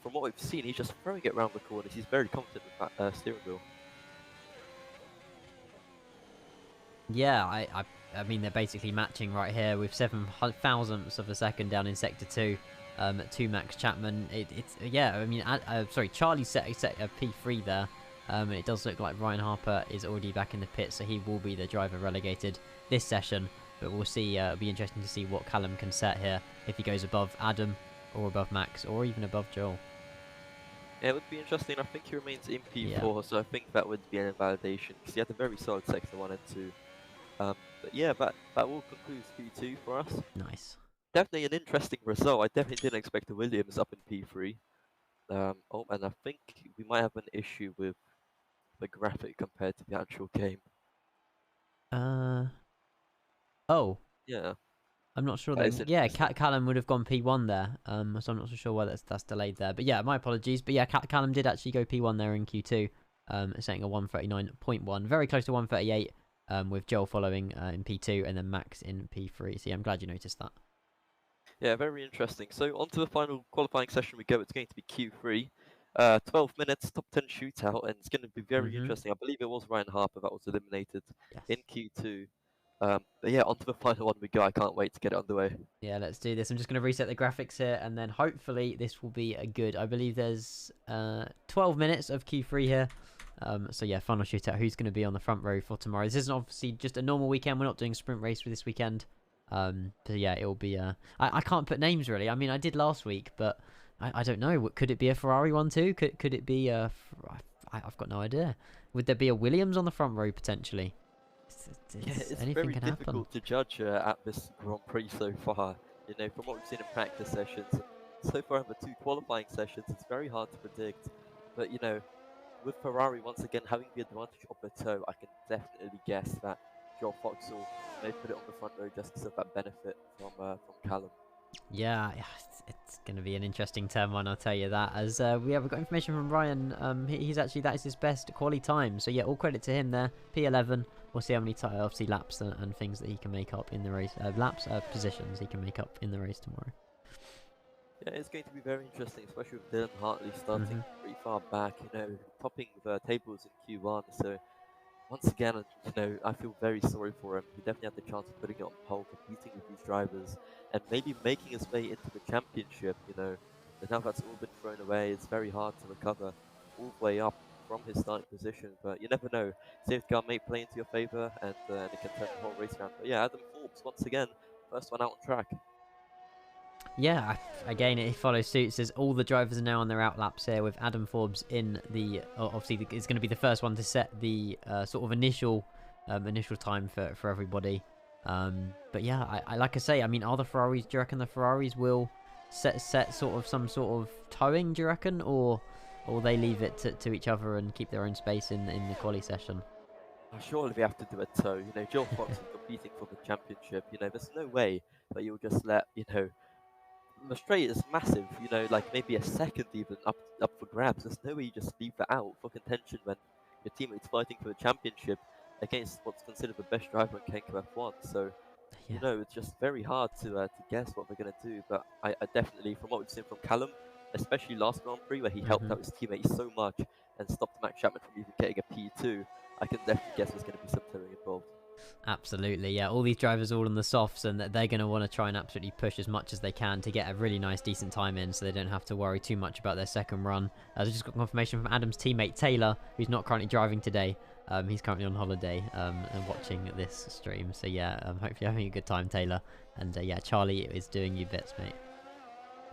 from what we've seen, he's just throwing it around the corners. He's very confident with that steering wheel. Yeah, I mean, they're basically matching right here with 7 thousandths of a second down in sector 2. To Max Chapman. Yeah, I mean, sorry, Charlie set a P3 there. And it does look like Ryan Harper is already back in the pit, so he will be the driver relegated this session. But we'll see. It'll be interesting to see what Callum can set here, if he goes above Adam, or above Max, or even above Joel. Yeah, it would be interesting. I think he remains in P4, Yeah. so I think that would be an invalidation because he had a very solid sector 1 and 2. But yeah, that will conclude Q2 for us. Nice. Definitely an interesting result. I definitely didn't expect the Williams up in P3. Oh, and I think we might have an issue with the graphic compared to the actual game. Oh, Yeah, I'm not sure that is then. Yeah, interesting. Callum would have gone P1 there. So I'm not so sure why that's delayed there. But yeah, my apologies. But yeah, Callum did actually go P1 there in Q2, setting a 139.1, very close to 138. With Joel following in P2 and then Max in P3. So yeah, I'm glad you noticed that. Yeah, very interesting. So on to the final qualifying session we go. It's going to be Q3. 12 minutes, top 10 shootout, and it's going to be very Mm-hmm. interesting. I believe it was Ryan Harper that was eliminated Yes. in Q2. But yeah, on to the final one we go. I can't wait to get it underway. Yeah, let's do this. I'm just going to reset the graphics here, and then hopefully this will be a good. I believe there's 12 minutes of Q3 here. So yeah, final shootout. Who's going to be on the front row for tomorrow? This isn't obviously just a normal weekend. We're not doing a sprint race for this weekend. So yeah, it'll be. I can't put names really. I mean, I did last week, but I don't know. Could it be a Ferrari one too? Could it be a? I've got no idea. Would there be a Williams on the front row potentially? Yeah, it's Anything very can happen. difficult to judge at this Grand Prix so far. From what we've seen in practice sessions, and so far in the 2 qualifying sessions, it's very hard to predict. But you know, with Ferrari once again having the advantage of the toe, I can definitely guess that Joel Foxall may put it on the front row just because of that benefit from Callum. Yeah, it's going to be an interesting turn one, I'll tell you that. As we've got information from Ryan. He's actually, that is his best quali time. So yeah, all credit to him there. P11. We'll see how many obviously laps and things that he can make up in the race. Positions he can make up in the race tomorrow. Yeah, it's going to be very interesting, especially with Dylan Hartley starting pretty far back. You know, topping the tables in Q1. So once again, you know, I feel very sorry for him. He definitely had the chance of putting it on pole, competing with these drivers, and maybe making his way into the championship, you know. But now that's all been thrown away. It's very hard to recover all the way up from his starting position. But you never know. Safety car may play into your favour, and it can turn the whole race around. But yeah, Adam Forbes, once again, first one out on track. Yeah, again, it follows suit. As all the drivers are now on their out laps here, with Adam Forbes in the obviously it's going to be the first one to set the sort of initial time for everybody. But yeah, I like I say, I mean, are the Ferraris? Do you reckon the Ferraris will set sort of some sort of towing? Do you reckon, or they leave it to each other and keep their own space in the quali session? Surely we have to do a tow. You know, Joe Fox is competing for the championship. You know, there's no way that you'll just let, you know, the straight is massive, you know, like maybe a second even up for grabs. There's no way you just leave that out for contention when your teammate's fighting for the championship against what's considered the best driver in Kenco F1. So, you Yeah. know, it's just very hard to guess what they're going to do. But I definitely, from what we've seen from Callum, especially last Grand Prix where he helped out his teammates so much and stopped Max Chapman from even getting a P2, I can definitely guess there's going to be some towing involved. Absolutely, yeah. All these drivers all on the softs, and they're going to want to try and absolutely push as much as they can to get a really nice, decent time in, so they don't have to worry too much about their second run. I just got confirmation from Adam's teammate Taylor, who's not currently driving today. He's currently on holiday and watching this stream. So yeah, hopefully you're having a good time, Taylor. And yeah, Charlie is doing you bits, mate.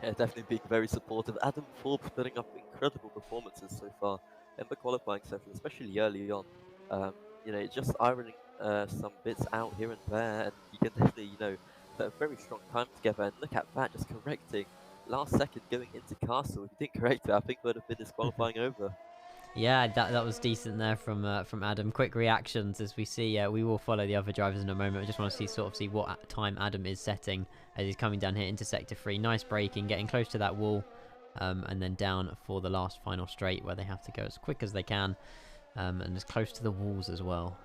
Yeah, definitely being very supportive. Adam Forbes putting up incredible performances so far in the qualifying session, especially early on. You know, just ironing some bits out here and there, and you can definitely, you know, put a very strong time together. And look at that, just correcting last second going into Castle. If you didn't correct it, I think would have been disqualifying over. Yeah, that was decent there from Adam. Quick reactions as we see. We will follow the other drivers in a moment. I just want to see what time Adam is setting as he's coming down here into sector 3. Nice braking, getting close to that wall, and then down for the last final straight where they have to go as quick as they can, and as close to the walls as well.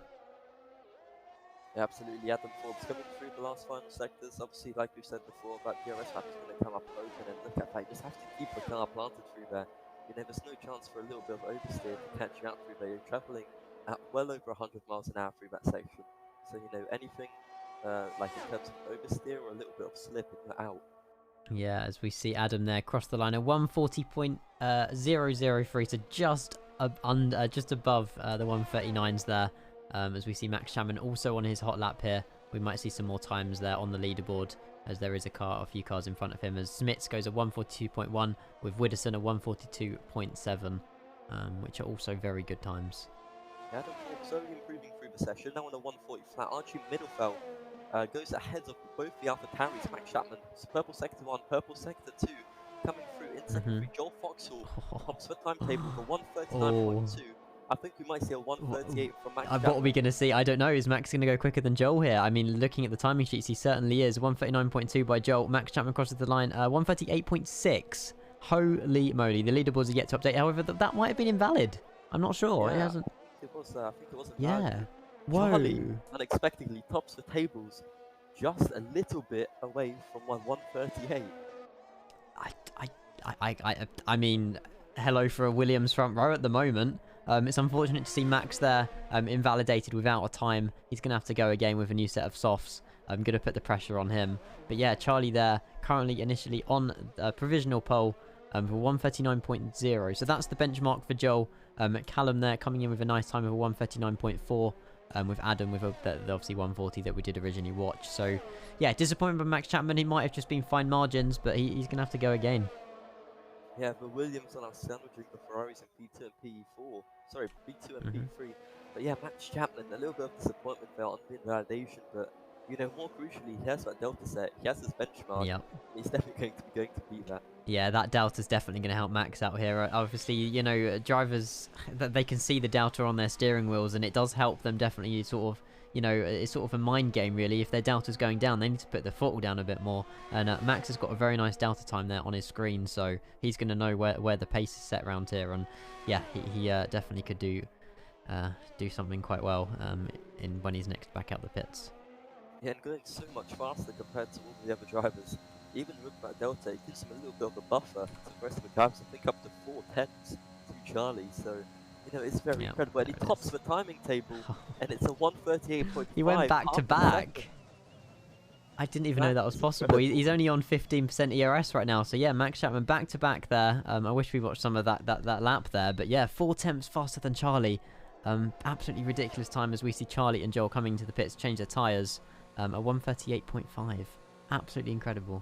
Yeah, absolutely. Adam Forbes coming through the last final sectors. Obviously, like we said before, that DRS map is going to come up open, and look at that. You just have to keep the car planted through there. You know, there's no chance for a little bit of oversteer to catch you out through there. You're traveling at well over 100 miles an hour through that section. So, you know, anything like in terms of oversteer or a little bit of slip and you're out. Yeah, as we see Adam there cross the line at 140.003, so just above the 139s there. As we see Max Chapman also on his hot lap here. We might see some more times there on the leaderboard, as there is a few cars in front of him. As Smits goes at 142.1 with Widdowson at 142.7, which are also very good times. Yeah, Adam Forbes slowly improving through the session. Now on a 140 flat, Archie Middlefeld goes ahead of both the AlphaTauris. Max Chapman, purple sector 1, purple sector 2, coming through in sector 3. Joel Foxall tops the timetable for 139.2. I think we might see a 138 from Max Chapman. What are we going to see? I don't know. Is Max going to go quicker than Joel here? I mean, looking at the timing sheets, he certainly is. 139.2 by Joel. Max Chapman crosses the line. 138.6. Holy moly. The leaderboards are yet to update. However, that might have been invalid. I'm not sure. Yeah, it hasn't. I think it was invalid. Yeah. Whoa. Charlie unexpectedly tops the tables just a little bit away from 138. I mean, hello for a Williams front row at the moment. It's unfortunate to see Max there invalidated without a time. He's going to have to go again with a new set of softs. I'm going to put the pressure on him. But yeah, Charlie there, currently initially on a provisional pole for 139.0. So that's the benchmark for Joel. Callum there coming in with a nice time of a 139.4. With Adam with the obviously 140 that we did originally watch. So yeah, disappointment by Max Chapman. He might have just been fine margins, but he's going to have to go again. Yeah, the Williams are now sandwiching the Ferraris in P2 and P4. Sorry, P2 and P3. But yeah, Max Chapman, a little bit of disappointment there on the invalidation, but You know, more crucially, he has that delta set, he has his benchmark, Yep. and he's definitely going to beat that. Yeah, that delta's definitely going to help Max out here. Obviously, you know, drivers, they can see the delta on their steering wheels, and it does help them definitely sort of, you know, it's sort of a mind game, really. If their delta's going down, they need to put their throttle down a bit more. And Max has got a very nice delta time there on his screen, so he's going to know where the pace is set around here. And yeah, he definitely could do something quite well when he's next back out the pits. Yeah, and going so much faster compared to all the other drivers. Even with that delta, it gives him a little bit of a buffer to the rest of the drivers. I think up to 4 tenths to Charlie. So, you know, it's very incredible. And he tops the timing table, and it's a 1:38.5. He went back to back. I didn't even know that was possible. He's only on 15% ERS right now. So yeah, Max Chapman back to back there. I wish we watched some of that lap there. But yeah, 4 tenths faster than Charlie. Absolutely ridiculous time as we see Charlie and Joel coming to the pits, change their tyres. A 1:38.5. Absolutely incredible.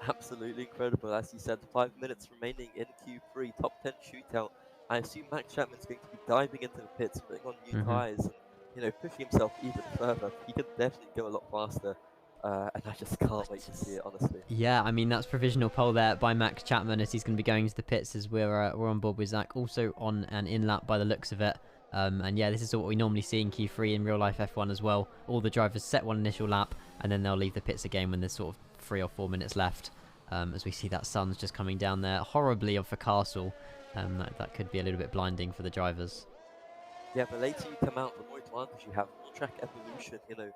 Absolutely incredible. As you said, 5 minutes remaining in Q3, top 10 shootout. I assume Max Chapman's going to be diving into the pits, putting on new tyres, and, you know, pushing himself even further. He could definitely go a lot faster. And I just can't wait to see it, honestly. Yeah, I mean, that's provisional pole there by Max Chapman as he's going to be going to the pits as we're on board with Zach. Also on an in-lap by the looks of it. And yeah, this is what we normally see in Q3 in real life F1 as well. All the drivers set one initial lap and then they'll leave the pits again when there's sort of 3 or 4 minutes left. As we see that sun's just coming down there horribly off a castle. That could be a little bit blinding for the drivers. Yeah, the later you come out, the more advantage you have, more track evolution, you know.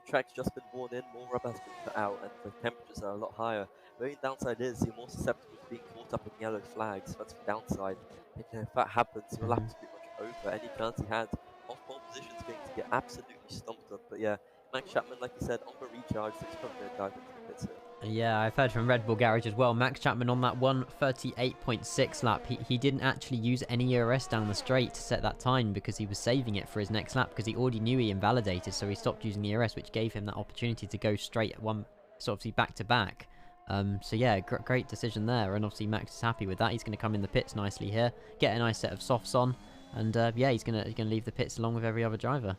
Track's just been worn in, more rubber has been put out, and the temperatures are a lot higher. The only downside is you're more susceptible to being caught up in yellow flags. That's the downside. And, you know, if that happens, your lap is pretty much over. Any chance he had off pole position is going to get absolutely stomped on. But yeah, Max Chapman, like you said, on the recharge, so he's probably going to dive into the pits here. Yeah, I've heard from Red Bull Garage as well. Max Chapman on that 1:38.6 lap. He didn't actually use any ERS down the straight to set that time because he was saving it for his next lap because he already knew he invalidated, so he stopped using the ERS, which gave him that opportunity to go straight at one, sort of back to back. So yeah, great decision there, and obviously Max is happy with that. He's going to come in the pits nicely here, get a nice set of softs on, and yeah, he's going to leave the pits along with every other driver.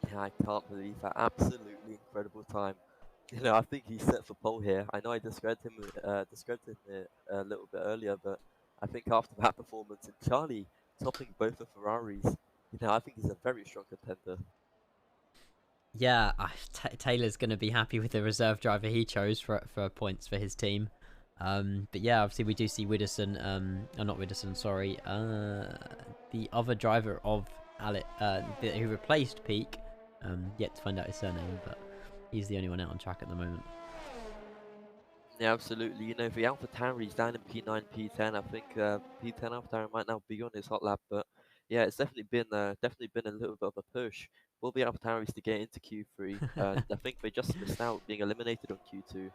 Yeah, I can't believe that. Absolutely incredible time. You know, I think he's set for pole here. I know I described him a little bit earlier, but I think after that performance and Charlie topping both the Ferraris, you know, I think he's a very strong contender. Yeah, Taylor's going to be happy with the reserve driver he chose for points for his team. But yeah, obviously we do see Widdowson, not Widdowson, sorry, the other driver of who replaced Peak, yet to find out his surname, but he's the only one out on track at the moment. Yeah, absolutely. You know, the AlphaTauri's down in P9, P10. I think P10 AlphaTauri might now be on his hot lap, but yeah, it's definitely been a little bit of a push for the AlphaTauris to get into Q3. I think they just missed out being eliminated on Q2.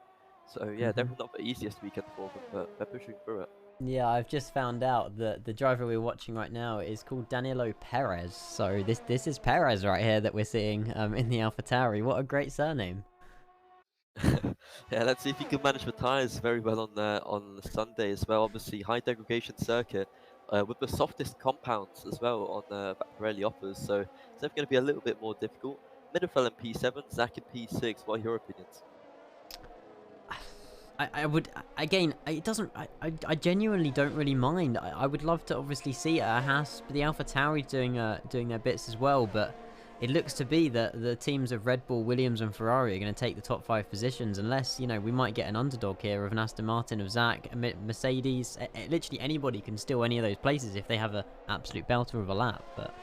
So yeah, definitely not the easiest weekend for them, but they're pushing through it. Yeah, I've just found out that the driver we're watching right now is called Danilo Perez. So this is Perez right here that we're seeing in the AlphaTauri. What a great surname. Yeah, let's see if he can manage the tyres very well on Sunday as well. Obviously, high degradation circuit with the softest compounds as well on that Pirelli offers. So it's definitely going to be a little bit more difficult. Middelfeld in P7, Zach in P6. What are your opinions? I would, again, it doesn't, I genuinely don't really mind. I would love to obviously see Haas, the AlphaTauri doing their bits as well, but it looks to be that the teams of Red Bull, Williams and Ferrari are going to take the top 5 positions unless, you know, we might get an underdog here of an Aston Martin, of Zach, Mercedes. Literally anybody can steal any of those places if they have an absolute belter of a lap. But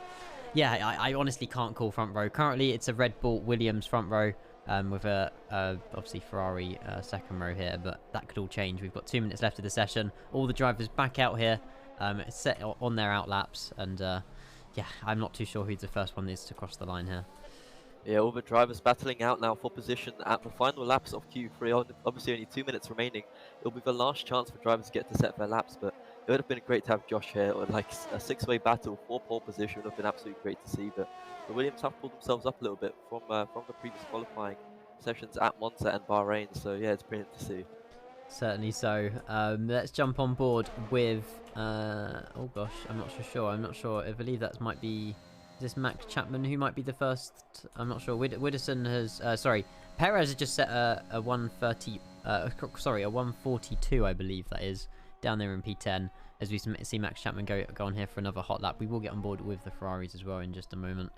yeah, I honestly can't call front row. Currently it's a Red Bull, Williams front row. With a obviously Ferrari second row here, but that could all change. We've got 2 minutes left of the session. All the drivers back out here, set on their out laps, and yeah, I'm not too sure who the first one is to cross the line here. Yeah, all the drivers battling out now for position at the final laps of Q3. Obviously, only 2 minutes remaining. It'll be the last chance for drivers to get to set their laps, but it would have been great to have Josh here, or like a 6-way battle for pole position would have been absolutely great to see. But the Williams have pulled themselves up a little bit from the previous qualifying sessions at Monza and Bahrain. So yeah, it's brilliant to see. Certainly so. Let's jump on board with. Oh gosh, I'm not so sure. I'm not sure. I believe that might be this Max Chapman who might be the first? I'm not sure. Widdowson has, sorry, Perez has just set a 130, sorry, a 142, I believe that is, down there in P10. As we see Max Chapman go on here for another hot lap. We will get on board with the Ferraris as well in just a moment.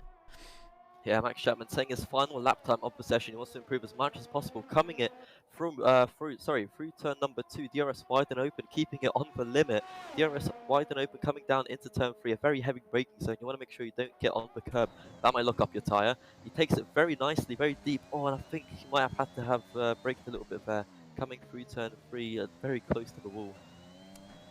Yeah, Max Chapman saying his final lap time of possession. He wants to improve as much as possible, coming it through turn number 2. DRS wide and open, keeping it on the limit. DRS wide and open, coming down into turn 3, a very heavy braking zone. You want to make sure you don't get on the curb. That might lock up your tyre. He takes it very nicely, very deep. Oh, and I think he might have had to have braked a little bit there, coming through turn 3, very close to the wall.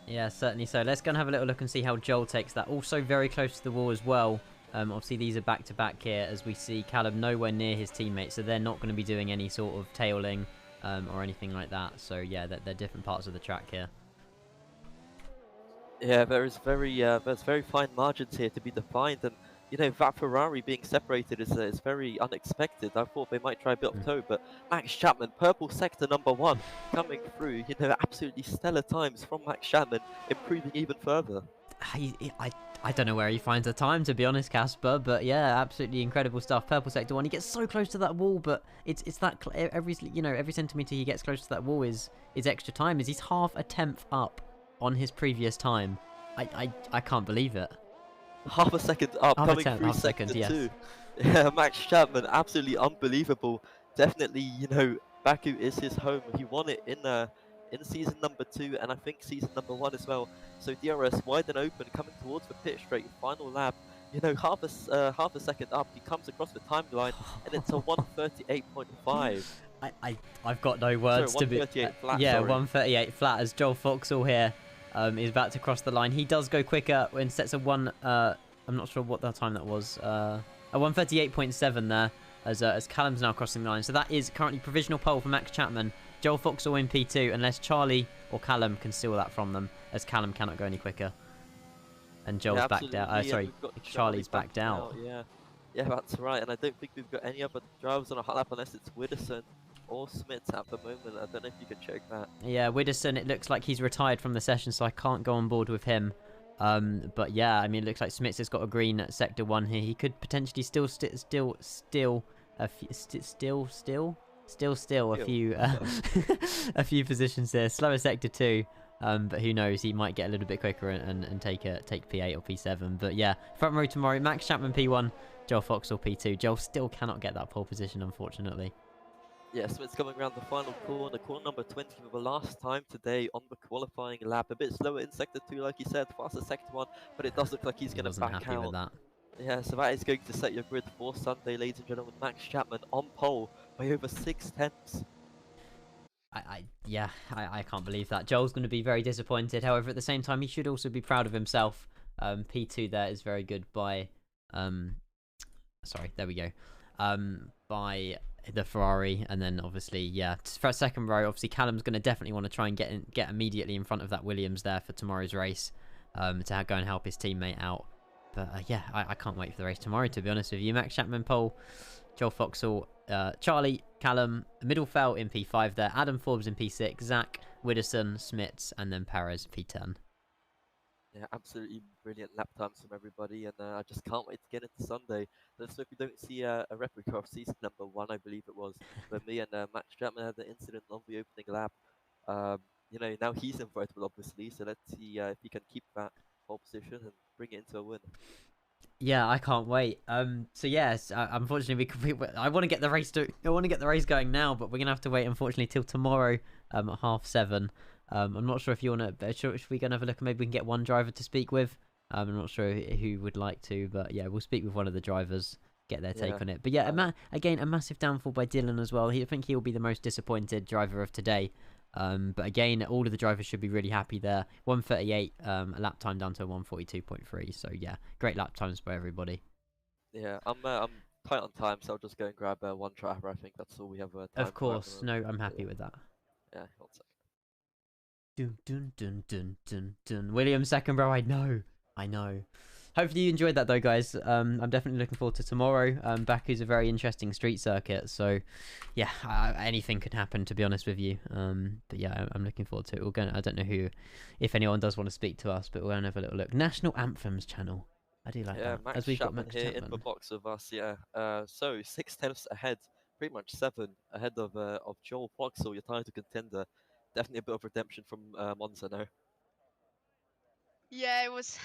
Yeah, certainly so. Let's go and have a little look and see how Joel takes that. Also very close to the wall as well. Obviously, these are back-to-back here, as we see Callum nowhere near his teammates, so they're not going to be doing any sort of tailing or anything like that. So, yeah, they're different parts of the track here. Yeah, there's very fine margins here to be defined, and you know that Ferrari being separated is very unexpected. I thought they might try a bit of toe, but Max Chapman, purple sector number 1, coming through. You know, absolutely stellar times from Max Chapman, improving even further. I don't know where he finds the time, to be honest, Casper, but yeah, absolutely incredible stuff. Purple sector 1, he gets so close to that wall, but it's that every centimeter he gets close to that wall is extra time. Is he's half a tenth up on his previous time. I can't believe it. Half a second up, coming through sector 2. Yeah, Max Chapman, absolutely unbelievable. Definitely, you know, Baku is his home. He won it in season number 2, and I think season number 1 as well. So DRS wide and open, coming towards the pit straight, final lap. You know, half a second up, he comes across the timeline, and it's a 138.5. I've got no words to be. Flat, yeah, sorry. 138 flat. As Joel Foxall here is about to cross the line. He does go quicker and sets a one. I'm not sure what that time that was. A 138.7 there. As Callum's now crossing the line. So that is currently provisional pole for Max Chapman. Joel Foxall in P2, unless Charlie or Callum can steal that from them, as Callum cannot go any quicker. And Joel's backed out. Sorry, Charlie's backed out. Yeah, that's right. And I don't think we've got any other drivers on a hot lap unless it's Widdowson or Smith at the moment. I don't know if you can check that. Yeah, Widdowson, it looks like he's retired from the session, so I can't go on board with him. But yeah, I mean, it looks like Smith has got a green at sector 1 here. He could potentially still a few a few positions there. Slower sector 2. But who knows, he might get a little bit quicker and take P8 or P7. But yeah, front row tomorrow, Max Chapman P1, Joel Foxall P2. Joel still cannot get that pole position, unfortunately. Yeah, Smith's coming around the final corner number 20 for the last time today on the qualifying lap. A bit slower in sector 2, like you said, faster sector 1, but it does look like he's going to back happy out. With that. Yeah, so that is going to set your grid for Sunday, ladies and gentlemen. Max Chapman on pole by over 6/10. I can't believe that. Joel's going to be very disappointed. However, at the same time, he should also be proud of himself. P2 there is very good by sorry, there we go. By the Ferrari, and then obviously, yeah, for second row, obviously Callum's going to definitely want to try and get immediately in front of that Williams there for tomorrow's race, to go and help his teammate out. But yeah, I can't wait for the race tomorrow, to be honest with you. Max Chapman pole, Joel Foxall, Charlie, Callum, Middlefelt in P5 there, Adam Forbes in P6, Zach, Widdowson, Smits, and then Perez P10. Yeah, absolutely brilliant lap times from everybody, and I just can't wait to get into Sunday. Let's hope we don't see a replica of season number 1, I believe it was, where me and Max Chapman had the incident on the opening lap. You know, now he's inevitable, obviously, so let's see if he can keep that pole position and bring it into a win. Yeah, I can't wait. So yes, unfortunately, I want to get the race going now, but we're gonna have to wait, unfortunately, till tomorrow at 7:30. I'm not sure if you want to. Should we go and have a look, and maybe we can get one driver to speak with? I'm not sure who would like to, but yeah, we'll speak with one of the drivers, get their take on it. But yeah, again, a massive downfall by Dylan as well. I think he'll be the most disappointed driver of today. But again, all of the drivers should be really happy there. 1:38, a lap time down to 1:42.3. So yeah, great lap times by everybody. Yeah, I'm tight on time, so I'll just go and grab one driver. I think that's all we have time. Of course, no, I'm happy with that. Yeah, 1 second. Dun dun dun dun dun dun. Williams second row. I know. Hopefully you enjoyed that though, guys. I'm definitely looking forward to tomorrow. Baku's a very interesting street circuit, so yeah, anything could happen, to be honest with you. But yeah, I'm looking forward to it. I don't know if anyone does want to speak to us, but we're gonna have a little look. National Anthems channel. I do like Yeah, that. Max As we've got Chapman Max here in the Chapman. box with us. Yeah. So 6 tenths ahead, pretty much 7 ahead of Joel Foxall, your title contender. Definitely a bit of redemption from Monza now. Yeah, it was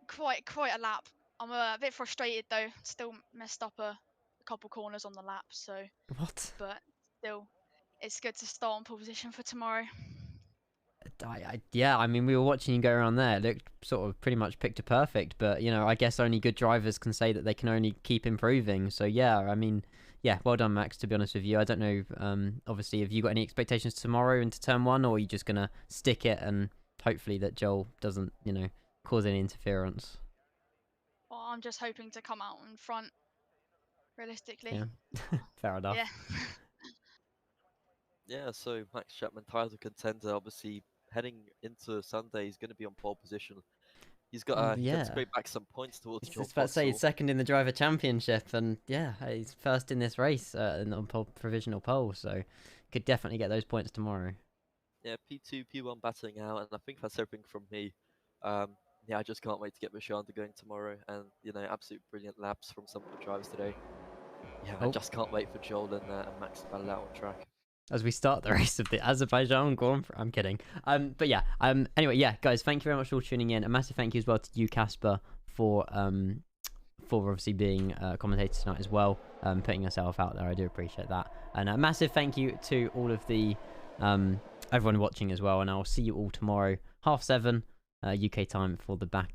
quite a lap. I'm a bit frustrated though. Still messed up a couple corners on the lap. So, What? but still, it's good to start on pole position for tomorrow. Yeah, I mean, we were watching you go around there. It looked sort of pretty much picture perfect, but you know, I guess only good drivers can say that they can only keep improving. So yeah, I mean, yeah, well done, Max. To be honest with you, I don't know. Obviously, have you got any expectations tomorrow into turn one, or are you just gonna stick it and hopefully that Joel doesn't, you know, cause any interference? Well, I'm just hoping to come out in front, realistically. Yeah, fair enough. Yeah. Yeah, so Max Chapman, title contender, obviously heading into Sunday, he's going to be on pole position. He's got to Yeah. scrape back some points towards I Joel was about to say he's Foxall. second in the driver championship, and yeah, he's first in this race on provisional pole, so could definitely get those points tomorrow. Yeah, P2, P1 battling out, and I think that's everything from me. Um, yeah, I just can't wait to get Vishanda going tomorrow, and absolute brilliant laps from some of the drivers today. Yeah, I Oh, just can't wait for Joel and Max to battle out on track. as we start the race of the Azerbaijan Grand Prix. I'm kidding. But yeah. Anyway, yeah, guys, thank you very much for tuning in. A massive thank you as well to you, Casper, for obviously being a commentator tonight as well, putting yourself out there. I do appreciate that. And a massive thank you to all of the everyone watching as well. And I'll see you all tomorrow, 7:30 UK time for the Baku